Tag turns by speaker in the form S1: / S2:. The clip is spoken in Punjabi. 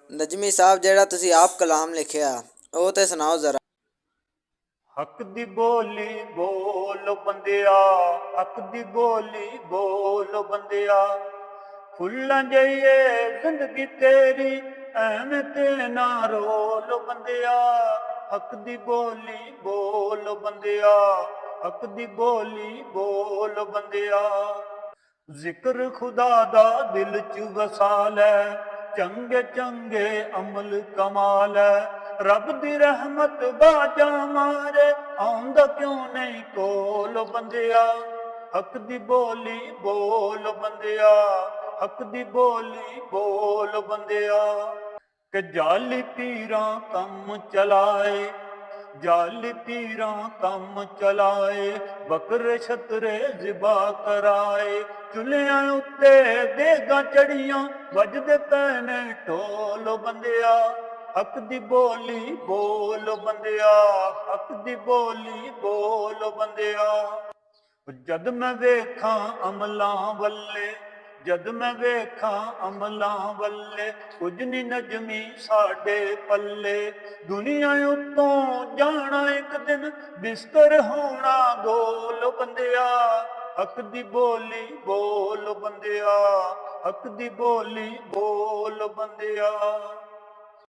S1: ਨਜ਼ਮੀ ਸਾਹਿਬ ਜਿਹੜਾ ਤੁਸੀਂ ਆਪ ਕਲਾਮ ਲਿਖਿਆ ਉਹ ਤੇ ਸੁਣਾਓ ਜ਼ਰਾ।
S2: ਹੱਕ ਦੀ ਬੋਲੀ ਬੋਲ ਬੰਦਿਆ, ਹੱਕ ਦੀ ਬੋਲੀ ਬੋਲ ਬੰਦਿਆ। ਫੁੱਲਾਂ ਜਈਏ ਜ਼ਿੰਦਗੀ ਤੇਰੀ, ਐਵੇਂ ਤੇ ਨਾ ਰੋਲ ਬੰਦਿਆ। ਹੱਕ ਦੀ ਬੋਲੀ ਬੋਲ ਬੰਦਿਆ, ਹੱਕ ਦੀ ਬੋਲੀ ਬੋਲ ਬੰਦਿਆ। ਜ਼ਿਕਰ ਖੁਦਾ ਦਾ ਦਿਲ ਚ ਵਸਾ ਲੈ, ਚੰਗੇ ਚੰਗੇ ਅਮਲ ਕਮਾ ਲੈ। ਰੱਬ ਦੀ ਰਹਿਮਤ ਬਾਜਾ ਮਾਰੇ, ਆਉਂਦਾ ਕਿਉਂ ਨਹੀਂ ਕੋਲ ਬੰਦਿਆ। ਹੱਕ ਦੀ ਬੋਲੀ ਬੋਲ ਬੰਦਿਆ, ਹੱਕ ਦੀ ਬੋਲੀ ਬੋਲ ਬੰਦਿਆ। ਕਿ ਜਾਲੀ ਪੀਰਾਂ ਕੰਮ ਚਲਾਏ, ਜਾਲੀ ਪੀਰਾਂ ਕੰਮ ਚਲਾਏ। ਬੱਕਰੇ ਛਤਰੇ ਜ਼ਿਬਾ ਕਰਾਏ, ਚੁੱਲ੍ਹਿਆਂ ਉੱਤੇ ਦੇਗਾਂ ਚੜੀਆਂ, ਵੱਜਦੇ ਪਏ ਨੇ ਢੋਲ ਬੰਦਿਆ। ਹੱਕ ਦੀ ਬੋਲੀ ਬੋਲ ਬੰਦਿਆ, ਹੱਕ ਦੀ ਬੋਲੀ ਬੋਲ ਬੰਦਿਆ। ਜਦ ਮੈਂ ਵੇਖਾਂ ਅਮਲਾਂ ਵੱਲੇ, ਜਦ ਮੈਂ ਵੇਖਾਂ ਅਮਲਾਂ ਵੱਲੇ, ਕੁਝ ਨੀ ਨਜ਼ਮੀ ਸਾਡੇ ਪੱਲੇ। ਦੁਨੀਆ ਉੱਤੋਂ ਜਾਣਾ ਇੱਕ ਦਿਨ, ਬਿਸਤਰ ਹੋਣਾ ਗੋਲ ਬੰਦਿਆ। ਹੱਕ ਦੀ ਬੋਲੀ ਬੋਲ ਬੰਦਿਆ, ਹੱਕ ਦੀ ਬੋਲੀ ਬੋਲ ਬੰਦਿਆ।